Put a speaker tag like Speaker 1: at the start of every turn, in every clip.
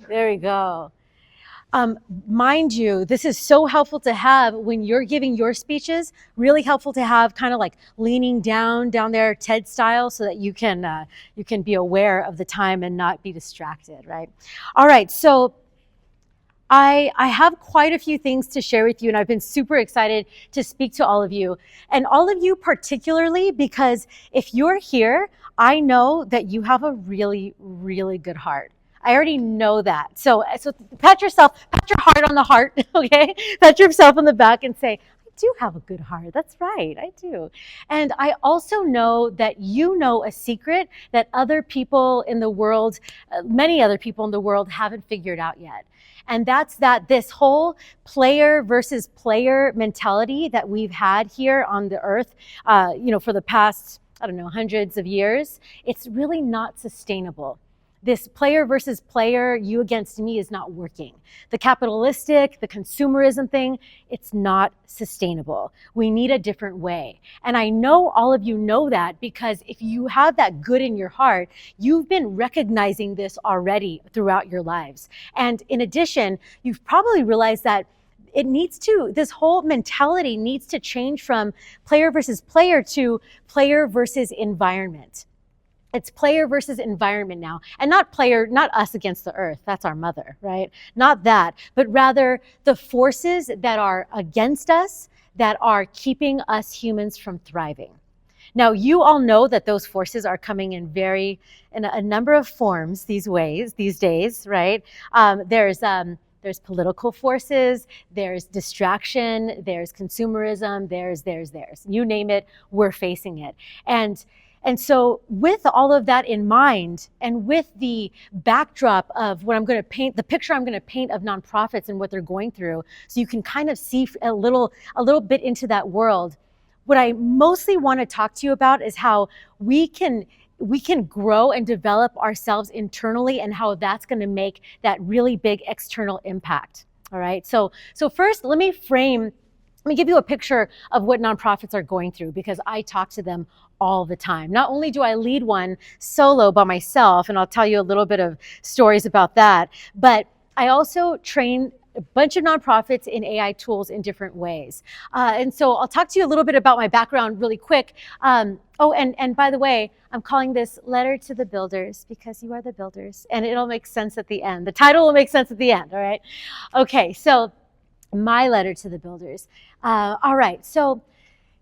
Speaker 1: There we go. Mind you, this is so helpful to have when you're giving your speeches, really helpful to have kind of like leaning down there TED style so that you can be aware of the time and not be distracted, right? All right, so I have quite a few things to share with you, and I've been super excited to speak to all of you. And all of you particularly, because if you're here, I know that you have a really, really good heart. I already know that. So pat your heart on the heart, okay? Pat yourself on the back and say, I do have a good heart. That's right, I do. And I also know that you know a secret that other people in the world, many other people in the world haven't figured out yet. And that's that this whole player versus player mentality that we've had here on the earth, for the past, hundreds of years, it's really not sustainable. This player versus player, you against me is not working. The capitalistic, the consumerism thing, it's not sustainable. We need a different way. And I know all of you know that because if you have that good in your heart, you've been recognizing this already throughout your lives. And in addition, you've probably realized that this whole mentality needs to change from player versus player to player versus environment. It's player versus environment now, and not us against the earth. That's our mother, right? Not that, but rather the forces that are against us that are keeping us humans from thriving. Now, you all know that those forces are coming in a number of forms these days, right? There's political forces, there's distraction, there's consumerism, there's. You name it, we're facing it. And so with all of that in mind, and with the backdrop of what I'm going to paint, the picture I'm going to paint of nonprofits and what they're going through, so you can kind of see a little bit into that world, what I mostly want to talk to you about is how we can grow and develop ourselves internally and how that's going to make that really big external impact. All right. So first, let me give you a picture of what nonprofits are going through, because I talk to them all the time. Not only do I lead one solo by myself, and I'll tell you a little bit of stories about that, but I also train a bunch of nonprofits in AI tools in different ways. And so I'll talk to you a little bit about my background really quick. And by the way, I'm calling this Letter to the Builders because you are the builders, and it'll make sense at the end. The title will make sense at the end, all right? Okay, so my letter to the builders. All right, so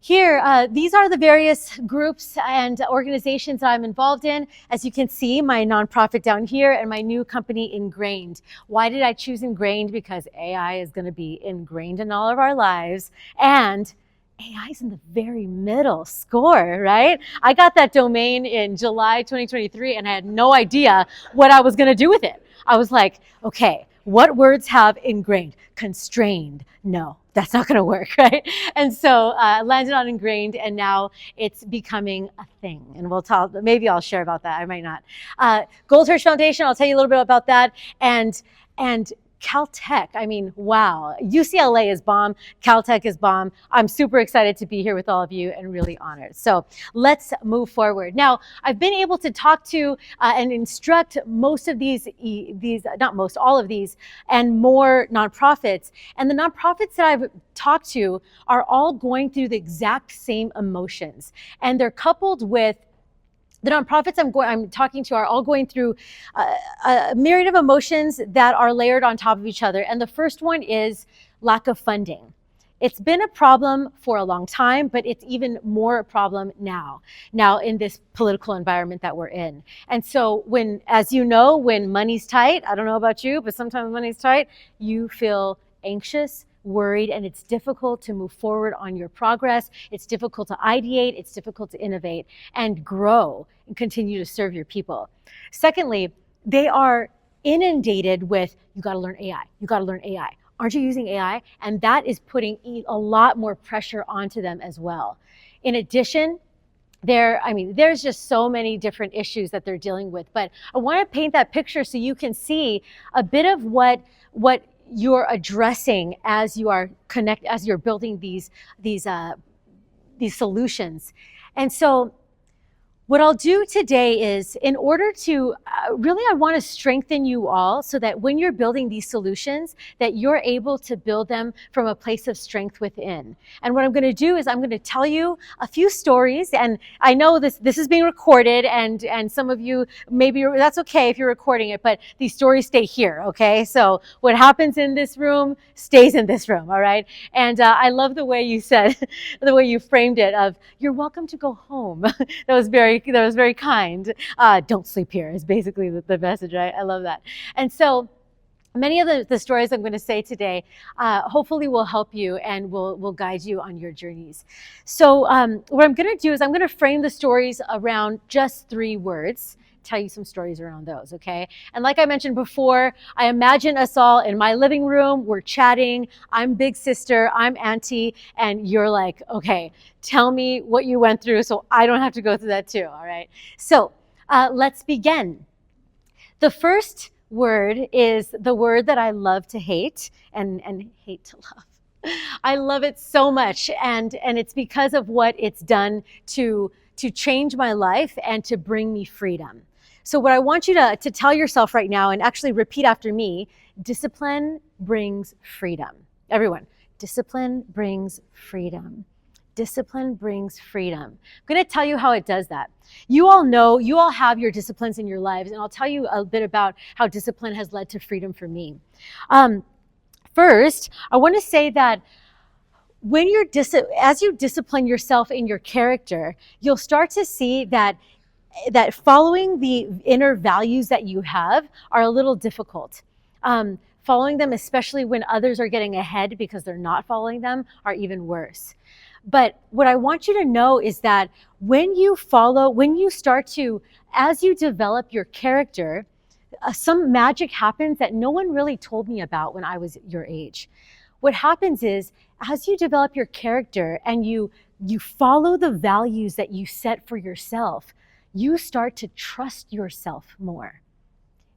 Speaker 1: here, these are the various groups and organizations that I'm involved in. As you can see, my nonprofit down here and my new company, Ingrained. Why did I choose Ingrained? Because AI is going to be ingrained in all of our lives, and AI is in the very middle score, right? I got that domain in July 2023, and I had no idea what I was going to do with it. I was like, okay, what words have ingrained? Constrained. No, that's not going to work, right? And so I landed on Ingrained, and now it's becoming a thing. And maybe I'll share about that. I might not. Goldhirsch Foundation, I'll tell you a little bit about that. And Caltech, I mean, wow. UCLA is bomb. Caltech is bomb. I'm super excited to be here with all of you and really honored. So let's move forward. Now, I've been able to talk to and instruct most of all of these and more nonprofits. And the nonprofits that I've talked to are all going through the exact same emotions. And they're coupled with the nonprofits I'm talking to are all going through a myriad of emotions that are layered on top of each other. And the first one is lack of funding. It's been a problem for a long time, but it's even more a problem now in this political environment that we're in. And so as you know, when money's tight, I don't know about you, but sometimes money's tight, you feel anxious, worried, and it's difficult to move forward on your progress. It's difficult to ideate, it's difficult to innovate and grow and continue to serve your people. Secondly, they are inundated with, you got to learn AI, you got to learn AI. Aren't you using AI? And that is putting a lot more pressure onto them as well. In addition, there's just so many different issues that they're dealing with, but I want to paint that picture so you can see a bit of what you're addressing as you're building these solutions. And so What I'll do today is, in order to really, I want to strengthen you all so that when you're building these solutions, that you're able to build them from a place of strength within. And what I'm going to do is I'm going to tell you a few stories, and I know this is being recorded, and some of you, maybe that's okay if you're recording it, but these stories stay here, okay? So what happens in this room stays in this room, all right? And I love the way you said, the way you framed it of, you're welcome to go home. That was very kind. Don't sleep here is basically the message, right? I love that. And so many of the stories I'm going to say today hopefully will help you and will guide you on your journeys. So what I'm going to do is I'm going to frame the stories around just 3 words. Tell you some stories around those, okay? And like I mentioned before, I imagine us all in my living room, we're chatting, I'm big sister, I'm auntie, and you're like, okay, tell me what you went through so I don't have to go through that too, all right? So let's begin. The first word is the word that I love to hate and hate to love. I love it so much, and it's because of what it's done to change my life and to bring me freedom. So what I want you to tell yourself right now, and actually repeat after me, discipline brings freedom. Everyone, discipline brings freedom. Discipline brings freedom. I'm going to tell you how it does that. You all know, you all have your disciplines in your lives, and I'll tell you a bit about how discipline has led to freedom for me. First, I want to say that when as you discipline yourself in your character, you'll start to see that following the inner values that you have are a little difficult. Following them, especially when others are getting ahead because they're not following them, are even worse. But what I want you to know is that when you start to, as you develop your character, some magic happens that no one really told me about when I was your age. What happens is, as you develop your character and you follow the values that you set for yourself, you start to trust yourself more.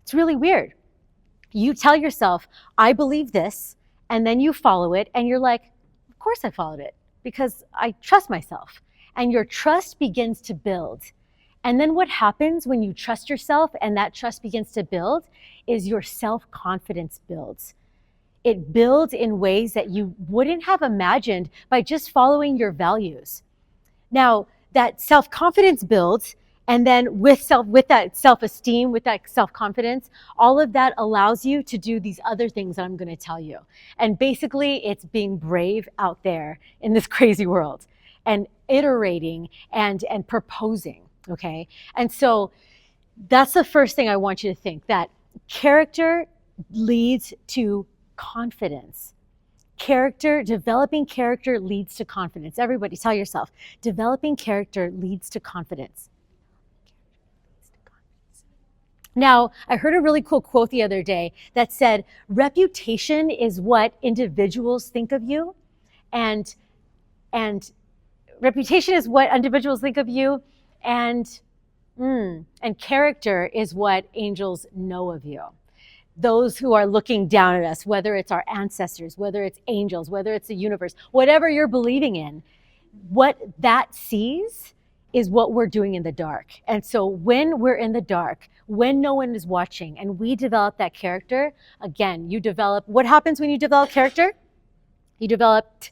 Speaker 1: It's really weird. You tell yourself, I believe this, and then you follow it, and you're like, of course I followed it, because I trust myself. And your trust begins to build. And then what happens when you trust yourself and that trust begins to build is your self-confidence builds. It builds in ways that you wouldn't have imagined by just following your values. Now, that self-confidence builds, and then with that self-esteem, with that self-confidence, all of that allows you to do these other things that I'm going to tell you. And basically, it's being brave out there in this crazy world and iterating and proposing, okay? And so that's the first thing I want you to think, that character leads to confidence. Developing character leads to confidence. Everybody tell yourself, developing character leads to confidence. Now, I heard a really cool quote the other day that said, reputation is what individuals think of you, and reputation is what individuals think of you, and character is what angels know of you. Those who are looking down at us, whether it's our ancestors, whether it's angels, whether it's the universe, whatever you're believing in, what that sees is what we're doing in the dark. And so when we're in the dark, when no one is watching, and we develop that character, again, what happens when you develop character? You develop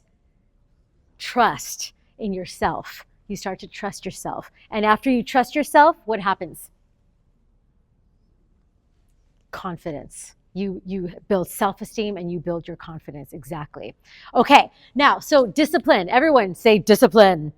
Speaker 1: trust in yourself. You start to trust yourself. And after you trust yourself, what happens? Confidence. You build self-esteem and you build your confidence. Exactly. Okay, now, so discipline. Everyone say discipline.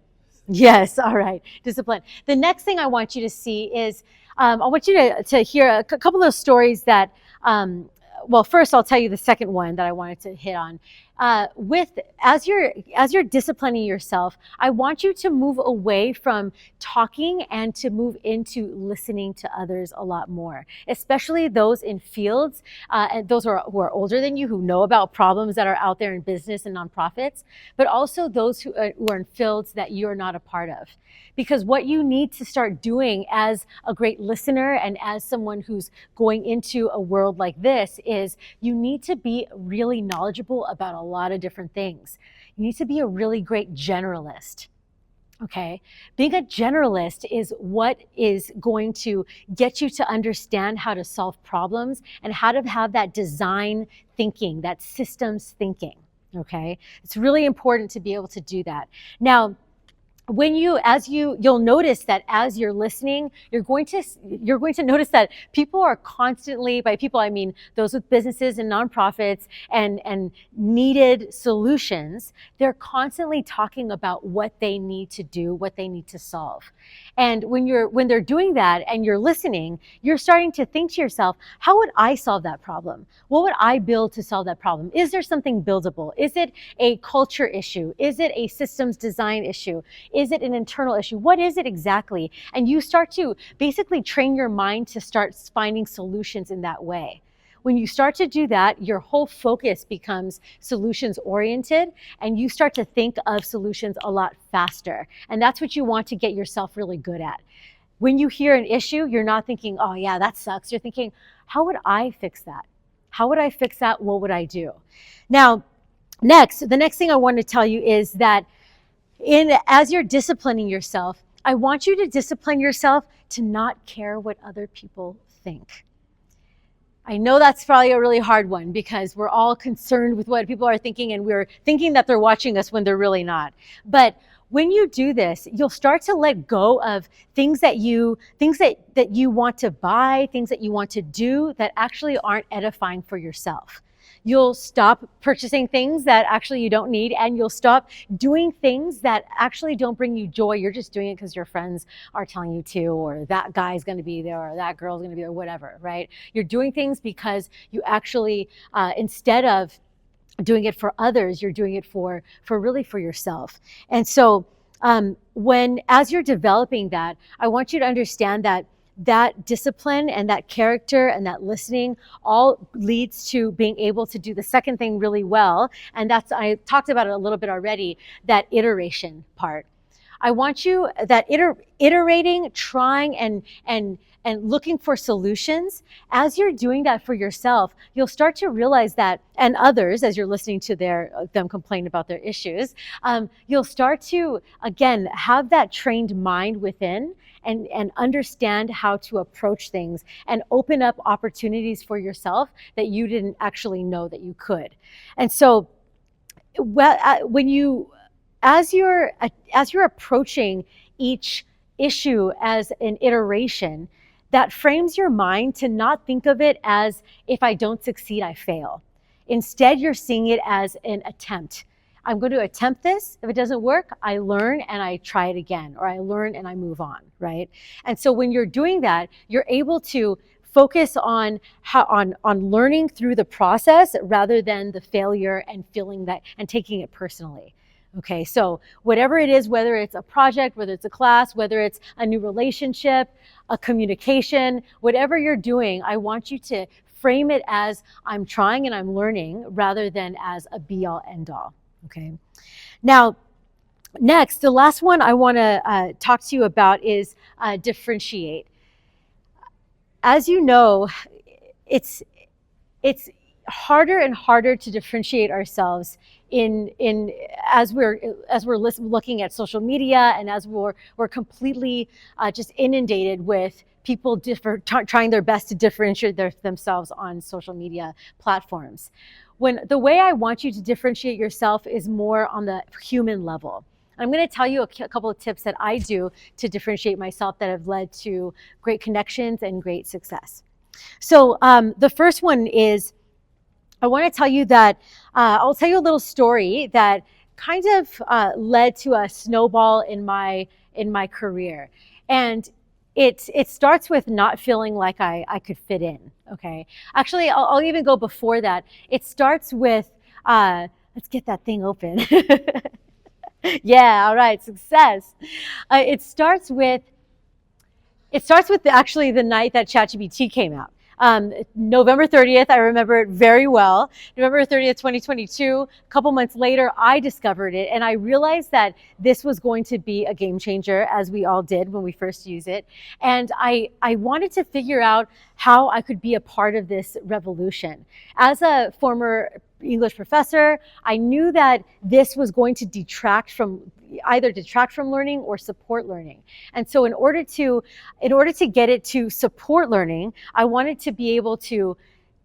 Speaker 1: Yes, all right, discipline. The next thing I want you to see is, I want you to hear a couple of stories that, well, first I'll tell you the second one that I wanted to hit on. As you're disciplining yourself, I want you to move away from talking and to move into listening to others a lot more, especially those in fields and those who are older than you, who know about problems that are out there in business and nonprofits, but also those who are in fields that you're not a part of. Because what you need to start doing as a great listener and as someone who's going into a world like this is you need to be really knowledgeable about a lot of different things. You need to be a really great generalist. Okay, being a generalist is what is going to get you to understand how to solve problems and how to have that design thinking, that systems thinking. Okay, it's really important to be able to do that. Now, when you'll notice that as you're listening, you're going to notice that people are constantly, by people I mean those with businesses and nonprofits and needed solutions, they're constantly talking about what they need to do, what they need to solve. And when they're doing that and you're listening, you're starting to think to yourself, how would I solve that problem? What would I build to solve that problem? Is there something buildable? Is it a culture issue? Is it a systems design issue? Is it an internal issue? What is it exactly? And you start to basically train your mind to start finding solutions in that way. When you start to do that, your whole focus becomes solutions oriented and you start to think of solutions a lot faster. And that's what you want to get yourself really good at. When you hear an issue, you're not thinking, oh yeah, that sucks. You're thinking, how would I fix that? How would I fix that? What would I do? Now, the next thing I want to tell you is that as you're disciplining yourself, I want you to discipline yourself to not care what other people think. I know that's probably a really hard one because we're all concerned with what people are thinking and we're thinking that they're watching us when they're really not. But when you do this, you'll start to let go of things that you want to buy, things that you want to do that actually aren't edifying for yourself. You'll stop purchasing things that actually you don't need, and you'll stop doing things that actually don't bring you joy. You're just doing it because your friends are telling you to, or that guy's going to be there, or that girl's going to be there, whatever, right? You're doing things because you actually, instead of doing it for others, you're doing it for really for yourself. And so as you're developing that, I want you to understand that discipline and that character and that listening all leads to being able to do the second thing really well. And I talked about it a little bit already, that iteration part. I want you iterating, trying and looking for solutions. As you're doing that for yourself, you'll start to realize that, and others, as you're listening to them complain about their issues, you'll start to, again, have that trained mind within and understand how to approach things and open up opportunities for yourself that you didn't actually know that you could. And so as you're approaching each issue as an iteration, that frames your mind to not think of it as, if I don't succeed, I fail. Instead, you're seeing it as an attempt. I'm going to attempt this. If it doesn't work, I learn and I try it again, or I learn and I move on, right? And so when you're doing that, you're able to focus on learning through the process rather than the failure and feeling that and taking it personally. Okay, so whatever it is, whether it's a project, whether it's a class, whether it's a new relationship, a communication, whatever you're doing, I want you to frame it as I'm trying and I'm learning rather than as a be-all, end-all. Okay. Now, next, the last one I want to talk to you about is differentiate. As you know, it's harder and harder to differentiate ourselves as we're looking at social media and as we're completely just inundated with people trying their best to differentiate themselves on social media platforms. When the way I want you to differentiate yourself is more on the human level. I'm going to tell you a couple of tips that I do to differentiate myself that have led to great connections and great success. So the first one is, I want to tell you that I'll tell you a little story that kind of led to a snowball in my career. And it starts with not feeling like I could fit in, okay? Actually, I'll even go before that. It starts with, let's get that thing open. Yeah, all right, success. It starts with actually the night that ChatGPT came out. November 30th, I remember it very well. November 30th, 2022, a couple months later, I discovered it and I realized that this was going to be a game changer, as we all did when we first used it. And I wanted to figure out how I could be a part of this revolution. As a former English professor. I knew that this was going to either detract from learning or support learning. And so in order to get it to support learning, I wanted to be able to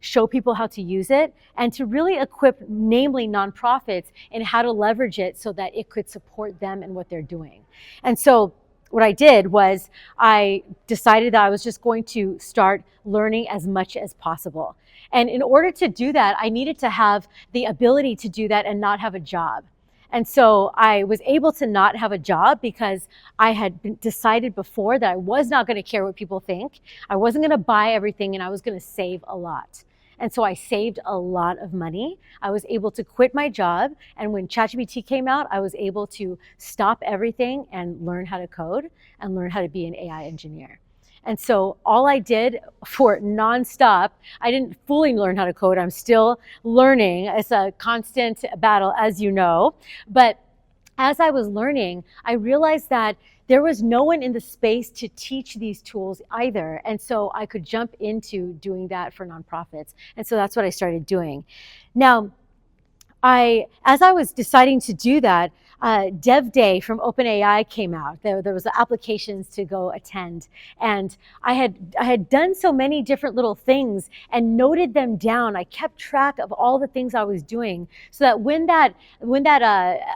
Speaker 1: show people how to use it and to really equip, namely nonprofits, in how to leverage it so that it could support them and what they're doing. And so what I did was I decided that I was just going to start learning as much as possible. And in order to do that, I needed to have the ability to do that and not have a job. And so I was able to not have a job because I had decided before that I was not going to care what people think. I wasn't going to buy everything, and I was going to save a lot. And so I saved a lot of money. I was able to quit my job. And when ChatGPT came out, I was able to stop everything and learn how to code and learn how to be an AI engineer. And so all I did for nonstop, I didn't fully learn how to code. I'm still learning. It's a constant battle, as you know. But as I was learning, I realized that there was no one in the space to teach these tools either. And so I could jump into doing that for nonprofits. And so that's what I started doing. Now, as I was deciding to do that, Dev Day from OpenAI came out. There was the applications to go attend, and I had done so many different little things and noted them down. I kept track of all the things I was doing, so that when that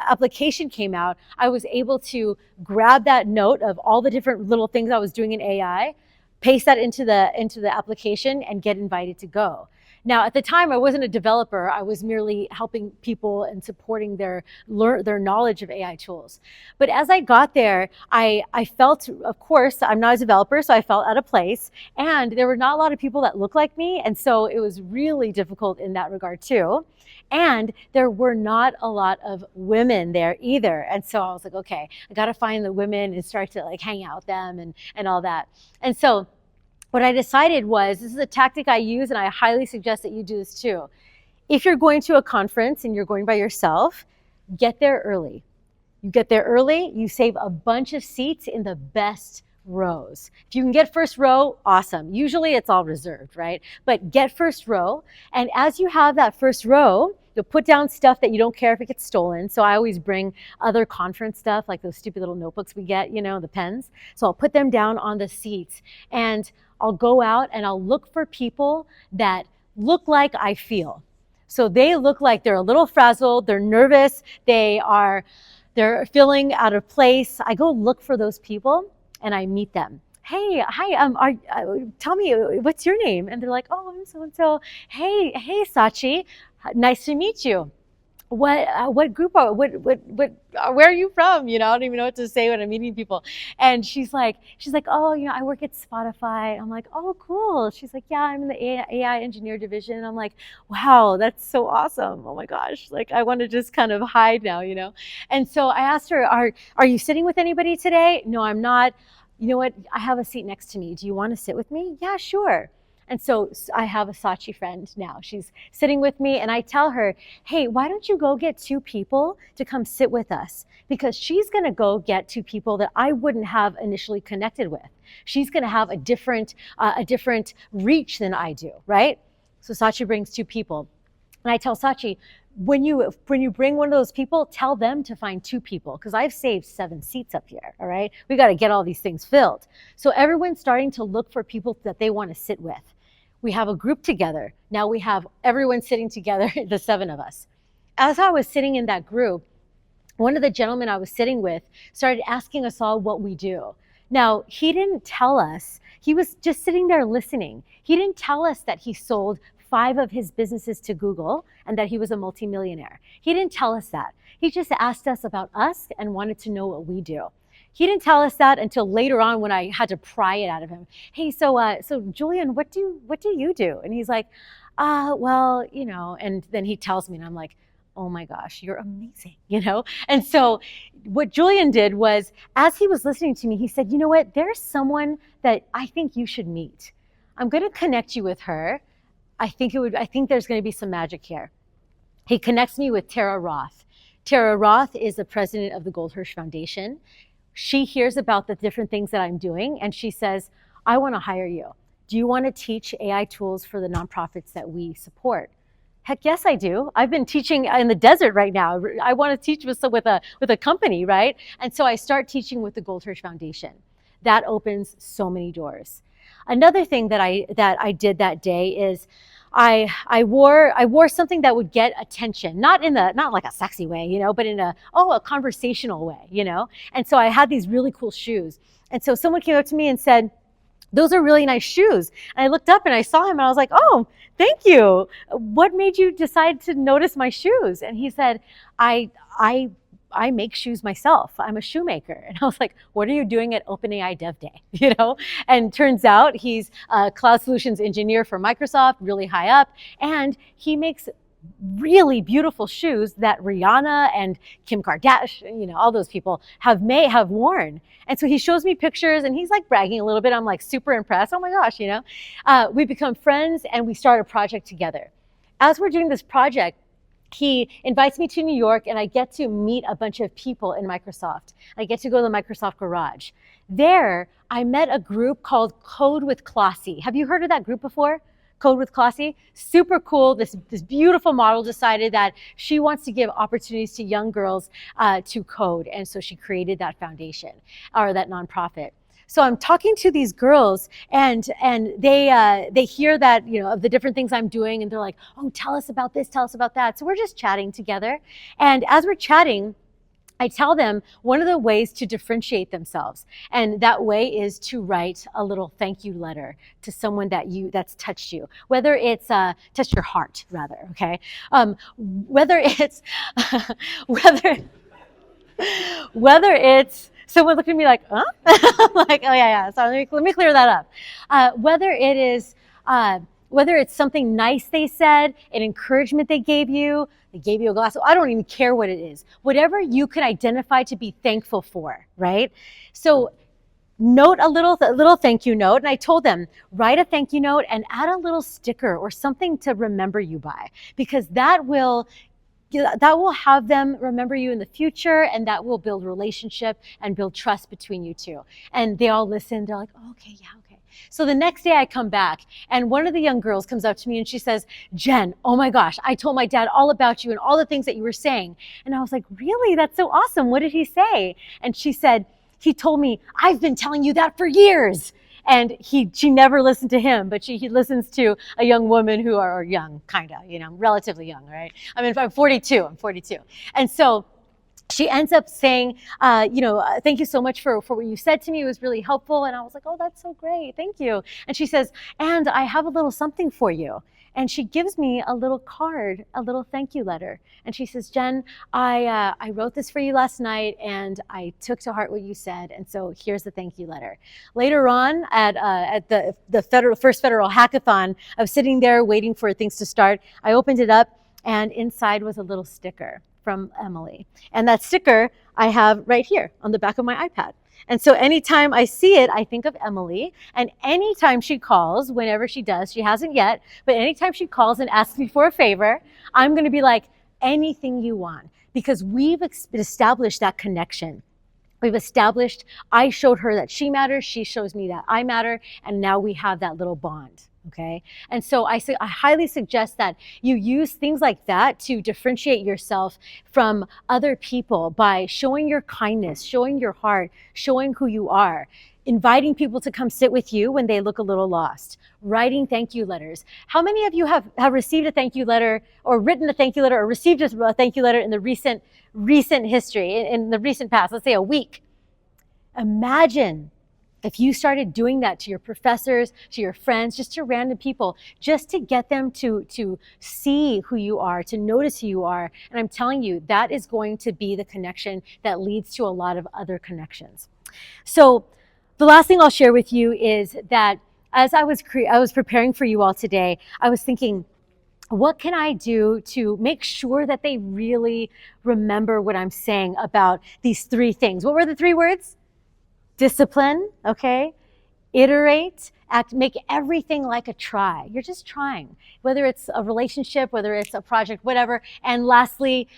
Speaker 1: application came out, I was able to grab that note of all the different little things I was doing in AI, paste that into the application, and get invited to go. Now, at the time, I wasn't a developer. I was merely helping people and supporting their knowledge of AI tools. But as I got there, I felt, of course, I'm not a developer, so I felt out of place. And there were not a lot of people that looked like me. And so it was really difficult in that regard, too. And there were not a lot of women there either. And so I was like, okay, I got to find the women and start to like hang out with them and all that. And so what I decided was, this is a tactic I use, and I highly suggest that you do this too. If you're going to a conference and you're going by yourself, get there early. You get there early, you save a bunch of seats in the best rows. If you can get first row, awesome. Usually it's all reserved, right? But get first row, and as you have that first row, you'll put down stuff that you don't care if it gets stolen. So I always bring other conference stuff, like those stupid little notebooks we get, the pens. So I'll put them down on the seats, and I'll go out and I'll look for people that look like I feel. So they look like they're a little frazzled, they're nervous, they're feeling out of place. I go look for those people and I meet them. Hey, hi, tell me, what's your name? And they're like, oh, I'm so-and-so. Hey, Sachi, nice to meet you. What group where are you from? I don't even know what to say when I'm meeting people. And she's like, oh, I work at Spotify. I'm like, oh, cool. She's like, yeah, I'm in the AI engineer division. And I'm like, wow, that's so awesome. Oh my gosh. Like, I want to just kind of hide now, And so I asked her, are you sitting with anybody today? No, I'm not. You know what? I have a seat next to me. Do you want to sit with me? Yeah, sure. And so I have a Sachi friend now. She's sitting with me, and I tell her, hey, why don't you go get 2 people to come sit with us? Because she's going to go get 2 people that I wouldn't have initially connected with. She's going to have a different reach than I do, right? So Sachi brings 2 people. And I tell Sachi, when you bring one of those people, tell them to find 2 people, because I've saved 7 seats up here, all right? We got to get all these things filled. So everyone's starting to look for people that they want to sit with. We have a group together. Now we have everyone sitting together, the 7 of us. As I was sitting in that group, one of the gentlemen I was sitting with started asking us all what we do. Now, he didn't tell us. He was just sitting there listening. He didn't tell us that he sold 5 of his businesses to Google and that he was a multimillionaire. He didn't tell us that. He just asked us about us and wanted to know what we do. He didn't tell us that until later on when I had to pry it out of him. Hey, so Julian, what do you do? And he's like, well, and then he tells me, and I'm like, oh my gosh, you're amazing, And so what Julian did was, as he was listening to me, he said, you know what, there's someone that I think you should meet. I'm going to connect you with her. I think there's going to be some magic here. He connects me with Tara Roth. Tara Roth is the president of the Goldhirsch Foundation. She hears about the different things that I'm doing, and she says, I want to hire you. Do you want to teach AI tools for the nonprofits that we support? Heck yes, I do. I've been teaching in the desert right now. I want to teach with a company, right? And so I start teaching with the Goldhirsch Foundation. That opens so many doors. Another thing that I did that day is I wore something that would get attention, not like a sexy way, but in a conversational way, And so I had these really cool shoes. And so someone came up to me and said, "Those are really nice shoes." And I looked up and I saw him and I was like, "Oh, thank you. What made you decide to notice my shoes?" And he said, I make shoes myself. I'm a shoemaker." And I was like, "What are you doing at OpenAI Dev Day?" And turns out he's a cloud solutions engineer for Microsoft, really high up. And he makes really beautiful shoes that Rihanna and Kim Kardashian, all those people have worn. And so he shows me pictures and he's like bragging a little bit. I'm like super impressed. Oh my gosh, we become friends and we start a project together. As we're doing this project, he invites me to New York and I get to meet a bunch of people in Microsoft. I get to go to the Microsoft Garage. There, I met a group called Code with Klossy. Have you heard of that group before? Code with Klossy? Super cool. This beautiful model decided that she wants to give opportunities to young girls to code. And so she created that foundation or that nonprofit. So I'm talking to these girls and they hear that, of the different things I'm doing and they're like, "Oh, tell us about this, tell us about that." So we're just chatting together. And as we're chatting, I tell them one of the ways to differentiate themselves. And that way is to write a little thank you letter to someone that's touched you. Whether it's touched your heart rather, okay? Whether it's whether it's someone looked at me like, "Huh?" Like, "Oh yeah. So let me clear that up." Whether it's something nice they said, an encouragement they gave you a glass. I don't even care what it is. Whatever you can identify to be thankful for, right? So note a little thank you note. And I told them, write a thank you note and add a little sticker or something to remember you by, because that will have them remember you in the future, and that will build relationship and build trust between you two. And they all listen. They're like, "Oh, okay, yeah, okay." So the next day I come back and one of the young girls comes up to me and she says, "Jen, oh my gosh, I told my dad all about you and all the things that you were saying." And I was like, "Really? That's so awesome. What did he say?" And she said, "He told me, I've been telling you that for years." And she never listened to him, but he listens to a young woman who are young, kind of, relatively young, right? I mean, I'm 42. And so she ends up saying, "Thank you so much for what you said to me. It was really helpful." And I was like, "Oh, that's so great. Thank you." And she says, "And I have a little something for you." And she gives me a little card, a little thank you letter. And she says, "Jen, I wrote this for you last night and I took to heart what you said. And so here's the thank you letter." Later on at the first federal hackathon, I was sitting there waiting for things to start. I opened it up and inside was a little sticker from Emily. And that sticker I have right here on the back of my iPad. And so anytime I see it, I think of Emily. And anytime she calls, whenever she does, she hasn't yet, but anytime she calls and asks me for a favor, I'm going to be like, "Anything you want," because we've established that connection. We've established, I showed her that she matters, she shows me that I matter, and now we have that little bond. Okay. And so I highly suggest that you use things like that to differentiate yourself from other people by showing your kindness, showing your heart, showing who you are, inviting people to come sit with you when they look a little lost, writing thank you letters. How many of you have received a thank you letter or written a thank you letter or received a thank you letter in the recent history, in the recent past, let's say a week? Imagine if you started doing that to your professors, to your friends, just to random people, just to get them to see who you are, to notice who you are. And I'm telling you, that is going to be the connection that leads to a lot of other connections. So the last thing I'll share with you is that as I was preparing for you all today, I was thinking, what can I do to make sure that they really remember what I'm saying about these three things? What were the three words? Discipline, okay? Iterate, make everything like a try. You're just trying, whether it's a relationship, whether it's a project, whatever. And lastly,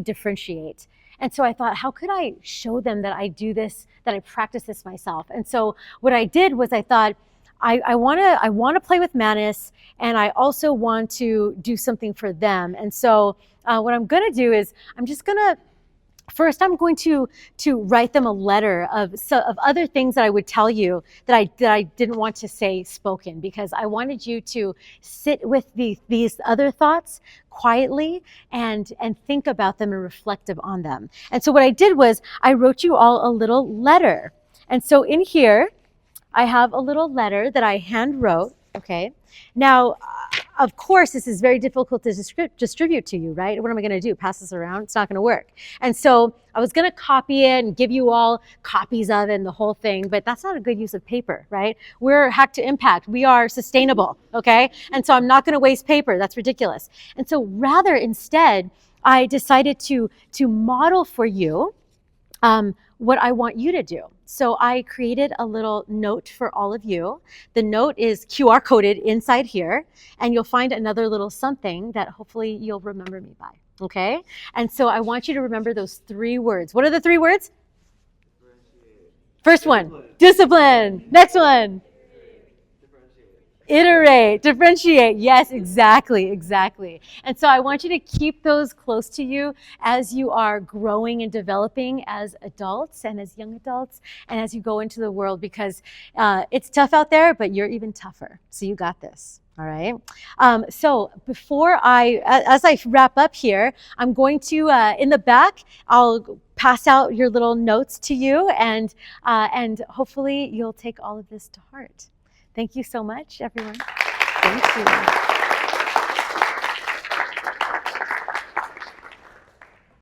Speaker 1: differentiate. And so I thought, how could I show them that I do this, that I practice this myself? And so what I did was I thought, I want to play with Manus, and I also want to do something for them. And so what I'm going to do is First, I'm going to write them a letter of other things that I would tell you that I didn't want to say spoken, because I wanted you to sit with these other thoughts quietly and think about them and reflect on them. And so what I did was I wrote you all a little letter. And so in here, I have a little letter that I hand wrote. Okay. Now, of course, this is very difficult to distribute to you, right? What am I going to do? Pass this around? It's not going to work. And so I was going to copy it and give you all copies of it and the whole thing, but that's not a good use of paper, right? We're Hack2Impact. We are sustainable, okay? And so I'm not going to waste paper. That's ridiculous. And so rather, instead, I decided to model for you what I want you to do. So I created a little note for all of you. The note is QR coded inside here, and you'll find another little something that hopefully you'll remember me by, okay? And so I want you to remember those 3 words. What are the 3 words? First one, discipline. Next one. Iterate, differentiate. Yes, exactly. And so I want you to keep those close to you as you are growing and developing as adults and as young adults and as you go into the world, because it's tough out there, but you're even tougher. So you got this. All right. So before as I wrap up here, I'm going to, in the back, I'll pass out your little notes to you, and hopefully you'll take all of this to heart. Thank you so much, everyone. Thank you.